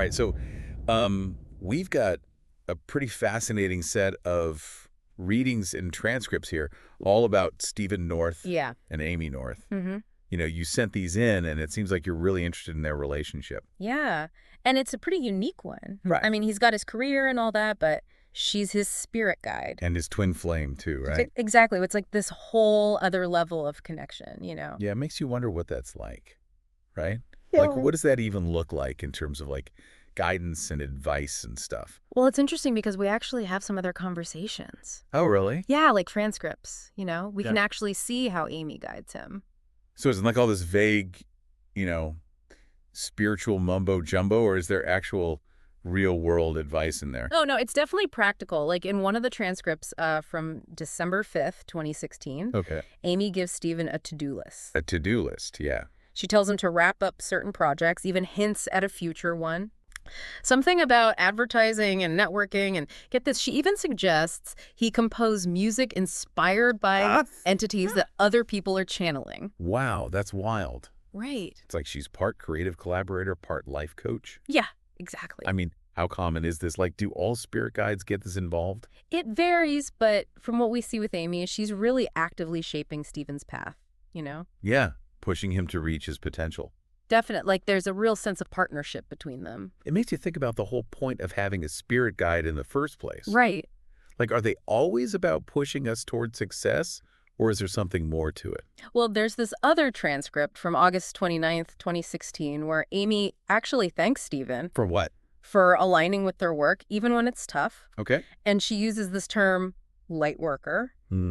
right. So we've got a pretty fascinating set of readings and transcripts here, all about Stephen North Yeah. and Amy North. Mm-hmm. You sent these in, and it seems like you're really interested in their relationship. Yeah. And it's a pretty unique one. Right. I mean, he's got his career and all that, but she's his spirit guide. And his twin flame, too, right? Exactly. It's like this whole other level of connection, you know? Yeah, it makes you wonder what that's like, right? Yeah. Like, what does that even look like in terms of, like, guidance and advice and stuff? Well, it's interesting because we actually have some other conversations. Oh, really? Yeah, like transcripts, you know? We Yeah. can actually see how Amy guides him. So is it like all this vague, spiritual mumbo jumbo, or is there actual real world advice in there? Oh, no, it's definitely practical. Like in one of the transcripts from December 5th, 2016, Okay. Amy gives Stephen a to-do list. A to-do list, yeah. She tells him to wrap up certain projects, even hints at a future one. Something about advertising and networking, and get this, she even suggests he compose music inspired by entities that other people are channeling. Wow, that's wild. Right. It's like she's part creative collaborator, part life coach. Yeah, exactly. I mean, how common is this? Like, do all spirit guides get this involved? It varies, but from what we see with Amy, she's really actively shaping Stephen's path, you know? Yeah, pushing him to reach his potential. Definite. Like there's a real sense of partnership between them. It makes you think about the whole point of having a spirit guide in the first place. Right. Like, are they always about pushing us toward success, or is there something more to it? Well, there's this other transcript from August 29th, 2016, where Amy actually thanks Stephen For what? for aligning with their work, even when it's tough. Okay. And she uses this term, Lightworker.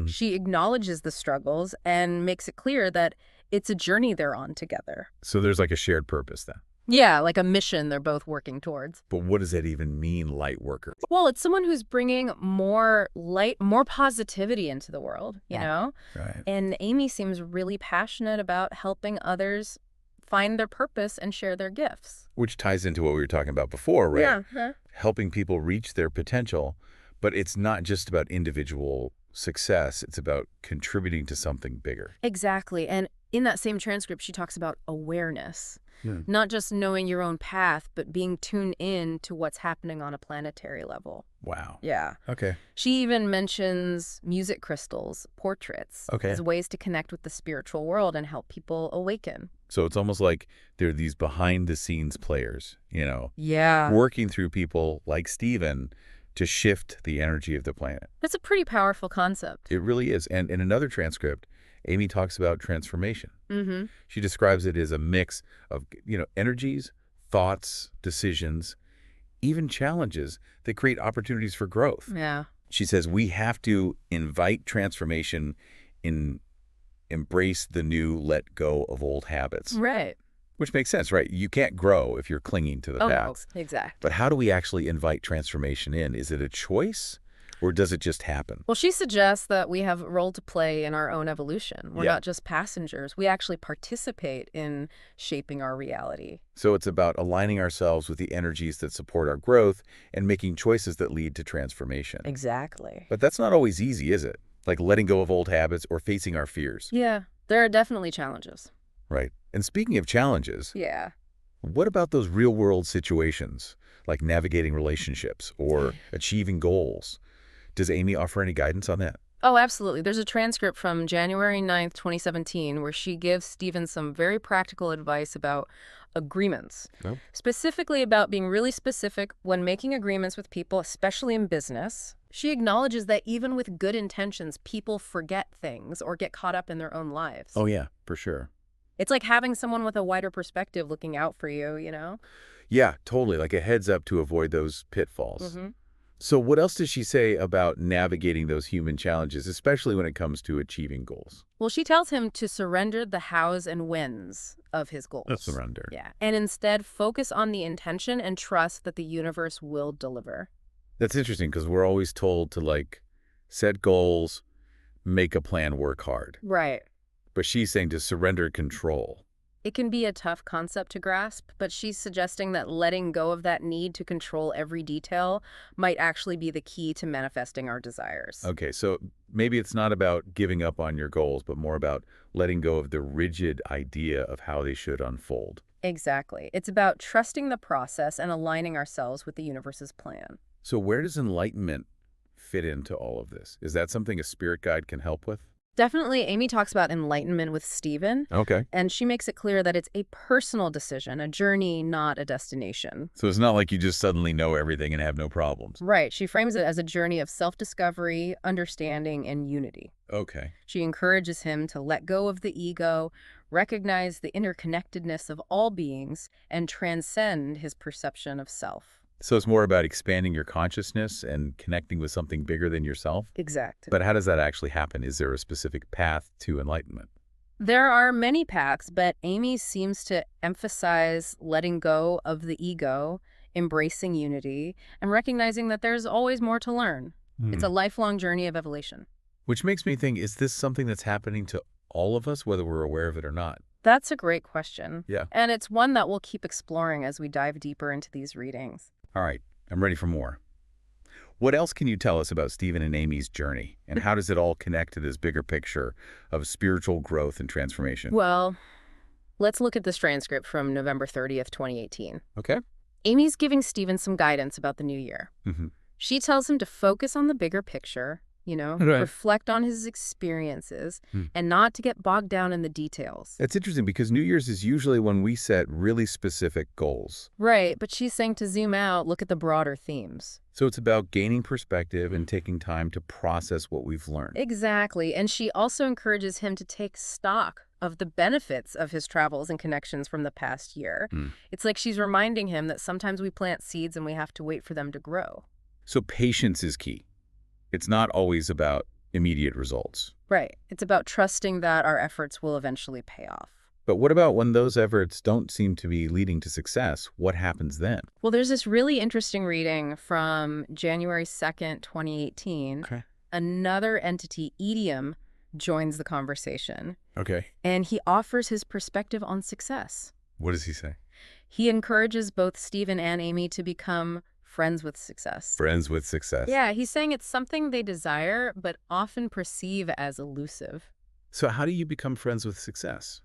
She acknowledges the struggles and makes it clear that it's a journey they're on together. So there's like a shared purpose then. Yeah, like a mission they're both working towards. But what does that even mean, light worker? Well, it's someone who's bringing more light, more positivity into the world, you know? Right. And Amy seems really passionate about helping others find their purpose and share their gifts. Which ties into what we were talking about before, right? Yeah. Huh? Helping people reach their potential, but it's not just about individual success. It's about contributing to something bigger. Exactly. And in that same transcript, she talks about awareness. Hmm. Not just knowing your own path, but being tuned in to what's happening on a planetary level. Wow. Yeah. Okay. She even mentions music crystals, portraits, Okay. as ways to connect with the spiritual world and help people awaken. So it's almost like there are these behind-the-scenes players, Yeah. working through people like Stephen to shift the energy of the planet. That's a pretty powerful concept. It really is. And in another transcript, Amy talks about transformation. Mm-hmm. She describes it as a mix of, energies, thoughts, decisions, even challenges that create opportunities for growth. Yeah. She says we have to invite transformation in embrace the new, let go of old habits. Right. Which makes sense, right? You can't grow if you're clinging to the Oh, no, past. exactly. But how do we actually invite transformation in? Is it a choice or does it just happen? Well, she suggests that we have a role to play in our own evolution. We're Yeah. not just passengers. We actually participate in shaping our reality. So it's about aligning ourselves with the energies that support our growth and making choices that lead to transformation. Exactly. But that's not always easy, is it? Like letting go of old habits or facing our fears. Yeah, there are definitely challenges. Right. And speaking of challenges, Yeah. what about those real-world situations, like navigating relationships or achieving goals? Does Amy offer any guidance on that? Oh, absolutely. There's a transcript from January 9th, 2017, where she gives Stephen some very practical advice about agreements, Oh. specifically about being really specific when making agreements with people, especially in business. She acknowledges that even with good intentions, people forget things or get caught up in their own lives. Oh, yeah, for sure. It's like having someone with a wider perspective looking out for you, you know? Yeah, totally. Like a heads up to avoid those pitfalls. Mm-hmm. So what else does she say about navigating those human challenges, especially when it comes to achieving goals? Well, she tells him to surrender the hows and whens of his goals. Surrender. Yeah. And instead focus on the intention and trust that the universe will deliver. That's interesting because we're always told to set goals, make a plan, work hard. Right. But she's saying to surrender control. It can be a tough concept to grasp, but she's suggesting that letting go of that need to control every detail might actually be the key to manifesting our desires. Okay, so maybe it's not about giving up on your goals, but more about letting go of the rigid idea of how they should unfold. Exactly. It's about trusting the process and aligning ourselves with the universe's plan. So where does enlightenment fit into all of this? Is that something a spirit guide can help with? Definitely, Amy talks about enlightenment with Stephen, Okay. and she makes it clear that it's a personal decision, a journey, not a destination. So it's not like you just suddenly know everything and have no problems. Right. She frames it as a journey of self-discovery, understanding, and unity. Okay. She encourages him to let go of the ego, recognize the interconnectedness of all beings, and transcend his perception of self. So it's more about expanding your consciousness and connecting with something bigger than yourself? Exactly. But how does that actually happen? Is there a specific path to enlightenment? There are many paths, but Amy seems to emphasize letting go of the ego, embracing unity, and recognizing that there's always more to learn. It's a lifelong journey of evolution. Which makes me think, is this something that's happening to all of us, whether we're aware of it or not? That's a great question. Yeah. And it's one that we'll keep exploring as we dive deeper into these readings. All right, I'm ready for more. What else can you tell us about Stephen and Amy's journey? And how does it all connect to this bigger picture of spiritual growth and transformation? Well, let's look at this transcript from November 30th, 2018. Okay. Amy's giving Stephen some guidance about the new year. Mm-hmm. She tells him to focus on the bigger picture, Right. reflect on his experiences, Hmm. and not to get bogged down in the details. That's interesting because New Year's is usually when we set really specific goals. Right, but she's saying to zoom out, look at the broader themes. So it's about gaining perspective and taking time to process what we've learned. Exactly, and she also encourages him to take stock of the benefits of his travels and connections from the past year. Hmm. It's like she's reminding him that sometimes we plant seeds and we have to wait for them to grow. So patience is key. It's not always about immediate results. Right, it's about trusting that our efforts will eventually pay off. But what about when those efforts don't seem to be leading to success? What happens then? Well, there's this really interesting reading from January 2nd, 2018. Okay. Another entity, Idiom, joins the conversation, Okay. and he offers his perspective on success. What does he say? He encourages both Stephen and Amy to become friends with success. Friends with success. Yeah, he's saying it's something they desire, but often perceive as elusive. So how do you become friends with success?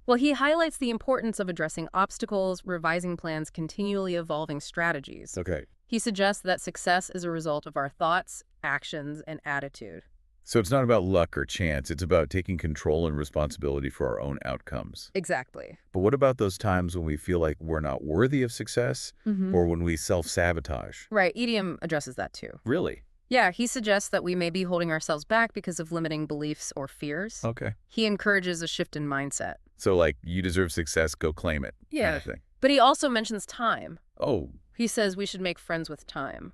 Well, he highlights the importance of addressing obstacles, revising plans, continually evolving strategies. Okay. He suggests that success is a result of our thoughts, actions, and attitude. So it's not about luck or chance. It's about taking control and responsibility for our own outcomes. Exactly. But what about those times when we feel like we're not worthy of success or when we self-sabotage? Right, Idiom addresses that too. Really? Yeah, he suggests that we may be holding ourselves back because of limiting beliefs or fears. Okay. He encourages a shift in mindset. So like, you deserve success, go claim it. Yeah. Kind of thing. But he also mentions time. Oh, He says we should make friends with time.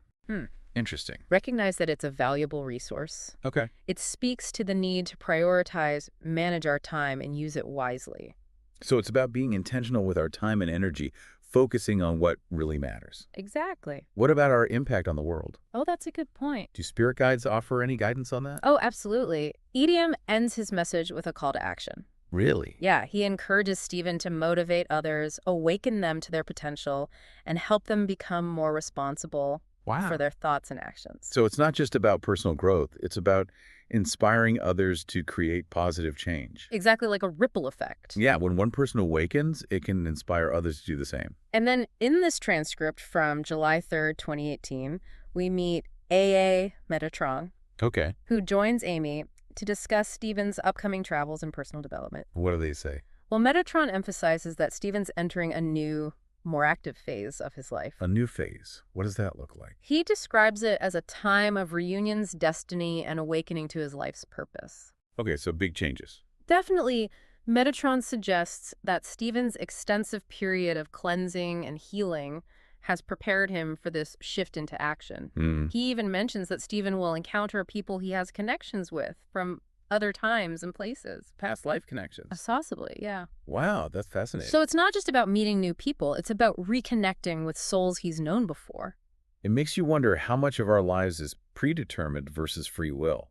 interesting. Recognize that it's a valuable resource. Okay. It speaks to the need to prioritize, manage our time, and use it wisely. So it's about being intentional with our time and energy, focusing on what really matters. Exactly. What about our impact on the world? Oh, that's a good point. Do spirit guides offer any guidance on that? Oh, absolutely. Idiom ends his message with a call to action. Really? Yeah, he encourages Stephen to motivate others, awaken them to their potential, and help them become more responsible Wow. for their thoughts and actions. So it's not just about personal growth. It's about inspiring others to create positive change. Exactly, like a ripple effect. Yeah, when one person awakens, it can inspire others to do the same. And then in this transcript from July 3rd, 2018, we meet AA Metatron, Okay. who joins Amy to discuss Stephen's upcoming travels and personal development. What do they say? Well, Metatron emphasizes that Stephen's entering a new, more active phase of his life. A new phase. What does that look like? He describes it as a time of reunions, destiny, and awakening to his life's purpose. Okay, so big changes. Definitely, Metatron suggests that Stephen's extensive period of cleansing and healing has prepared him for this shift into action. He even mentions that Stephen will encounter people he has connections with from other times and places. Past life connections. Possibly, yeah. Wow, that's fascinating. So it's not just about meeting new people, it's about reconnecting with souls he's known before. It makes you wonder how much of our lives is predetermined versus free will.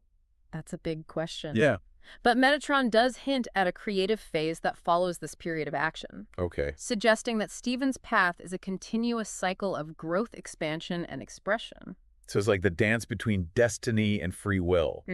That's a big question. Yeah. But Metatron does hint at a creative phase that follows this period of action, Okay. suggesting that Stephen's path is a continuous cycle of growth, expansion, and expression. So it's like the dance between destiny and free will,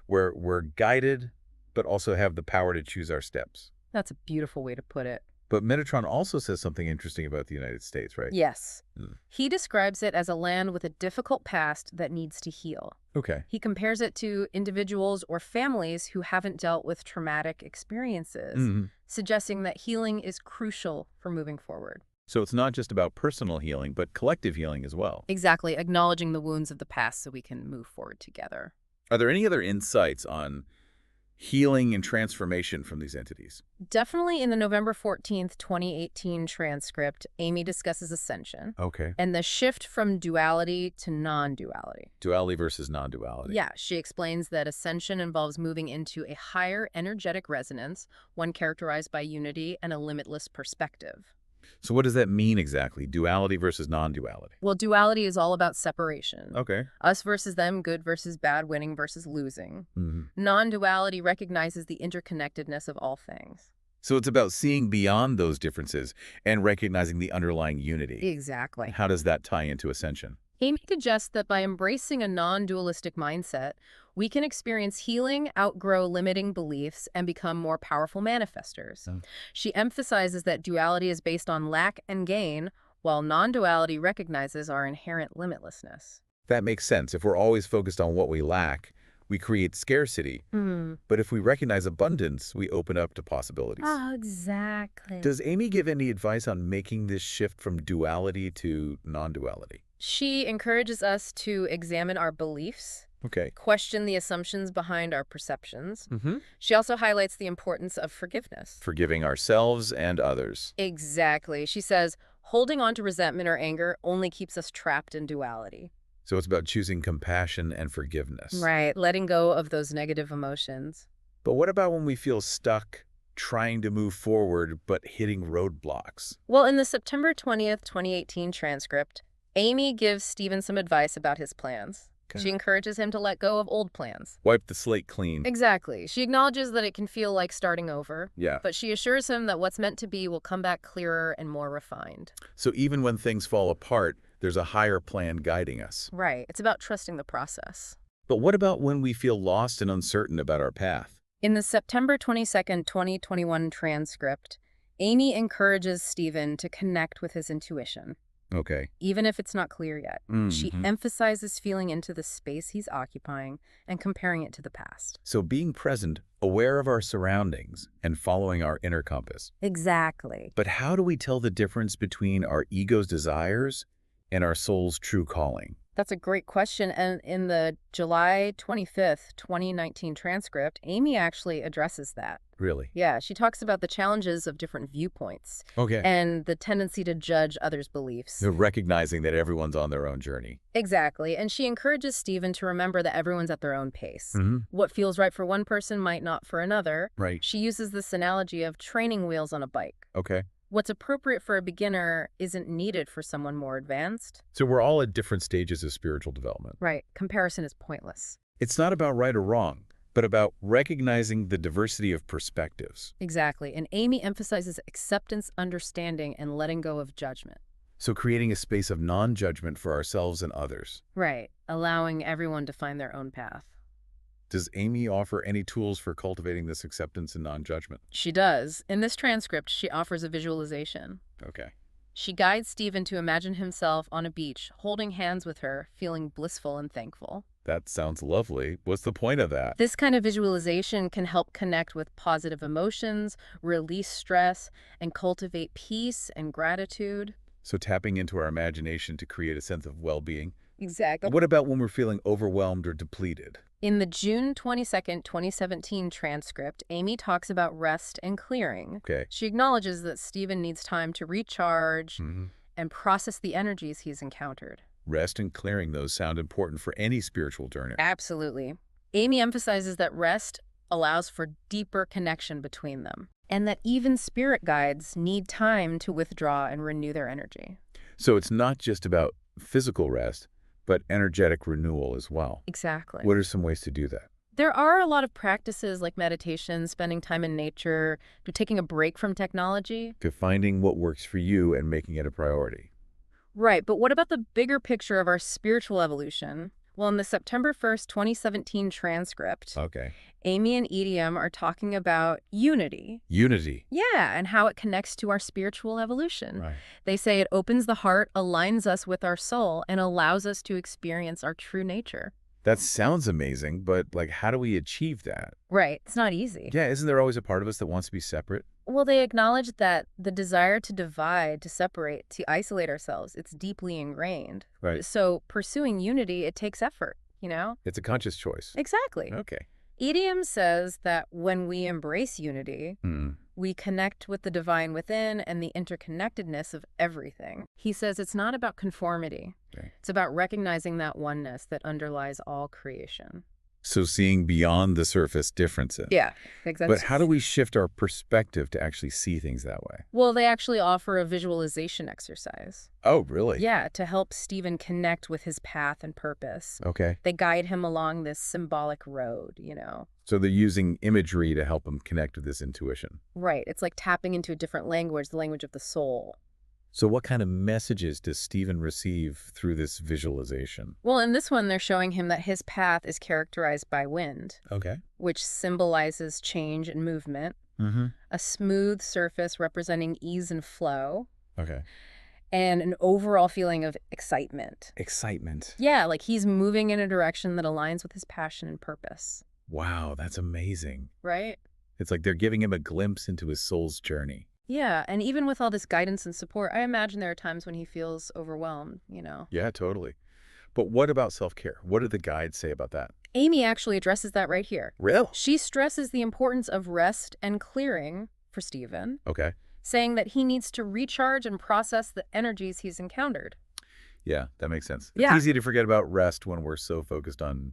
where we're guided, but also have the power to choose our steps. That's a beautiful way to put it. But Metatron also says something interesting about the United States, right? Yes. Mm. He describes it as a land with a difficult past that needs to heal. Okay. He compares it to individuals or families who haven't dealt with traumatic experiences, Mhm. suggesting that healing is crucial for moving forward. So it's not just about personal healing, but collective healing as well. Exactly, acknowledging the wounds of the past so we can move forward together. Are there any other insights on healing and transformation from these entities? Definitely in the November 14th, 2018 transcript, Amy discusses ascension Okay. and the shift from duality to non-duality. Duality versus non-duality. Yeah, she explains that ascension involves moving into a higher energetic resonance, one characterized by unity and a limitless perspective. So what does that mean exactly? Duality versus non-duality? Well, duality is all about separation. Okay. Us versus them, good versus bad, winning versus losing. Hmm. Non-duality recognizes the interconnectedness of all things. So it's about seeing beyond those differences and recognizing the underlying unity. Exactly. How does that tie into ascension? Amy suggests that by embracing a non-dualistic mindset, we can experience healing, outgrow limiting beliefs, and become more powerful manifestors. Oh. She emphasizes that duality is based on lack and gain, while non-duality recognizes our inherent limitlessness. That makes sense. If we're always focused on what we lack, we create scarcity. But if we recognize abundance, we open up to possibilities. Oh, exactly. Does Amy give any advice on making this shift from duality to non-duality? She encourages us to examine our beliefs, Okay. question the assumptions behind our perceptions. Mm-hmm. She also highlights the importance of forgiveness. Forgiving ourselves and others. Exactly. She says, holding on to resentment or anger only keeps us trapped in duality. So it's about choosing compassion and forgiveness. Right. Letting go of those negative emotions. But what about when we feel stuck trying to move forward but hitting roadblocks? Well, in the September 20th, 2018 transcript, Amy gives Stephen some advice about his plans. Okay. She encourages him to let go of old plans. Wipe the slate clean. Exactly. She acknowledges that it can feel like starting over, Yeah. but she assures him that what's meant to be will come back clearer and more refined. So even when things fall apart, there's a higher plan guiding us. Right. It's about trusting the process. But what about when we feel lost and uncertain about our path? In the September 22nd, 2021 transcript, Amy encourages Stephen to connect with his intuition, Okay. even if it's not clear yet. She Mhm. emphasizes feeling into the space he's occupying and comparing it to the past. So being present, aware of our surroundings, and following our inner compass. Exactly. But how do we tell the difference between our ego's desires and our soul's true calling? That's a great question. And in the July 25th, 2019 transcript, Amy actually addresses that. Really? Yeah, she talks about the challenges of different viewpoints Okay. and the tendency to judge others' beliefs. So recognizing that everyone's on their own journey. Exactly. And she encourages Stephen to remember that everyone's at their own pace. Mm-hmm. What feels right for one person might not for another. Right. She uses this analogy of training wheels on a bike. Okay. What's appropriate for a beginner isn't needed for someone more advanced. So we're all at different stages of spiritual development. Right. Comparison is pointless. It's not about right or wrong, but about recognizing the diversity of perspectives. Exactly. And Amy emphasizes acceptance, understanding, and letting go of judgment. So creating a space of non-judgment for ourselves and others. Right. Allowing everyone to find their own path. Does Amy offer any tools for cultivating this acceptance and non-judgment? She does. In this transcript, she offers a visualization. Okay. She guides Stephen to imagine himself on a beach, holding hands with her, feeling blissful and thankful. That sounds lovely. What's the point of that? This kind of visualization can help connect with positive emotions, release stress, and cultivate peace and gratitude. So tapping into our imagination to create a sense of well-being. Exactly. What about when we're feeling overwhelmed or depleted? In the June 22nd, 2017 transcript, Amy talks about rest and clearing. Okay. She acknowledges that Stephen needs time to recharge Mm-hmm. and process the energies he's encountered. Rest and clearing those sound important for any spiritual journey. Absolutely. Amy emphasizes that rest allows for deeper connection between them, and that even spirit guides need time to withdraw and renew their energy. So it's not just about physical rest, but energetic renewal as well. Exactly. What are some ways to do that? There are a lot of practices like meditation, spending time in nature, taking a break from technology. To finding what works for you and making it a priority. Right, but what about the bigger picture of our spiritual evolution? Well, in the September 1st, 2017 transcript, Okay. Amy and Idiom are talking about unity. Unity. Yeah, and how it connects to our spiritual evolution. Right. They say it opens the heart, aligns us with our soul, and allows us to experience our true nature. That sounds amazing, but like, how do we achieve that? Right. It's not easy. Yeah, isn't there always a part of us that wants to be separate? Well, they acknowledge that the desire to divide, to separate, to isolate ourselves, it's deeply ingrained. Right. So pursuing unity, it takes effort, you know? It's a conscious choice. Exactly. Okay. Idiom says that when we embrace unity, Mm. we connect with the divine within and the interconnectedness of everything. He says it's not about conformity. Okay. It's about recognizing that oneness that underlies all creation. So seeing beyond the surface differences. Yeah, exactly. But how do we shift our perspective to actually see things that way? Well, they actually offer a visualization exercise. Oh, really? Yeah, to help Stephen connect with his path and purpose. Okay. They guide him along this symbolic road, you know. So they're using imagery to help him connect with this intuition. Right. It's like tapping into a different language, the language of the soul. So what kind of messages does Stephen receive through this visualization? Well, in this one, they're showing him that his path is characterized by wind, Okay. which symbolizes change and movement, Mm-hmm. a smooth surface representing ease and flow, Okay. and an overall feeling of excitement. Excitement. Yeah, like he's moving in a direction that aligns with his passion and purpose. Wow, that's amazing. Right? It's like they're giving him a glimpse into his soul's journey. Yeah, and even with all this guidance and support, I imagine there are times when he feels overwhelmed, you know. Yeah, totally. But what about self-care? What do the guides say about that? Amy actually addresses that right here. Really? She stresses the importance of rest and clearing for Stephen, Okay. saying that he needs to recharge and process the energies he's encountered. Yeah, that makes sense. Yeah. It's easy to forget about rest when we're so focused on,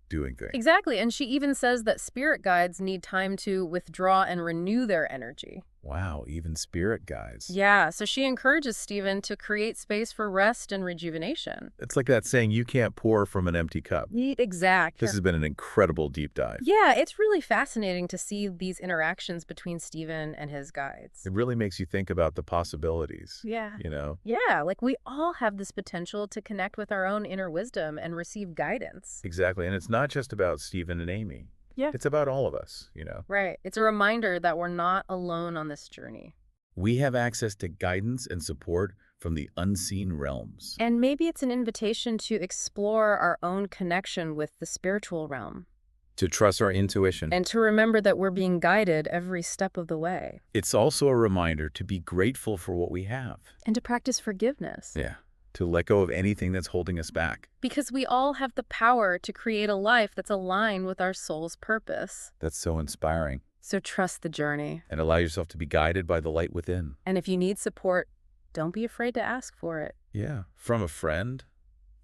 doing things. Exactly, and she even says that spirit guides need time to withdraw and renew their energy. Wow, even spirit guides. Yeah, so she encourages Stephen to create space for rest and rejuvenation. It's like that saying, you can't pour from an empty cup. Exact. This has been an incredible deep dive. Yeah, it's really fascinating to see these interactions between Stephen and his guides. It really makes you think about the possibilities. Yeah. Yeah, like we all have this potential to connect with our own inner wisdom and receive guidance. Exactly. And it's not just about Stephen and Amy. Yeah. It's about all of us, Right. It's a reminder that we're not alone on this journey. We have access to guidance and support from the unseen realms. And maybe it's an invitation to explore our own connection with the spiritual realm. To trust our intuition. And to remember that we're being guided every step of the way. It's also a reminder to be grateful for what we have. And to practice forgiveness. Yeah. To let go of anything that's holding us back. Because we all have the power to create a life that's aligned with our soul's purpose. That's so inspiring. So trust the journey. And allow yourself to be guided by the light within. And if you need support, don't be afraid to ask for it. Yeah. From a friend,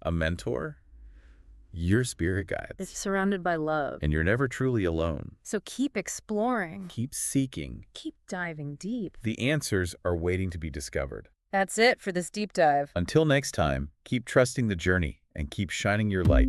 a mentor, your spirit guides. It's surrounded by love. And you're never truly alone. So keep exploring. Keep seeking. Keep diving deep. The answers are waiting to be discovered. That's it for this deep dive. Until next time, keep trusting the journey and keep shining your light.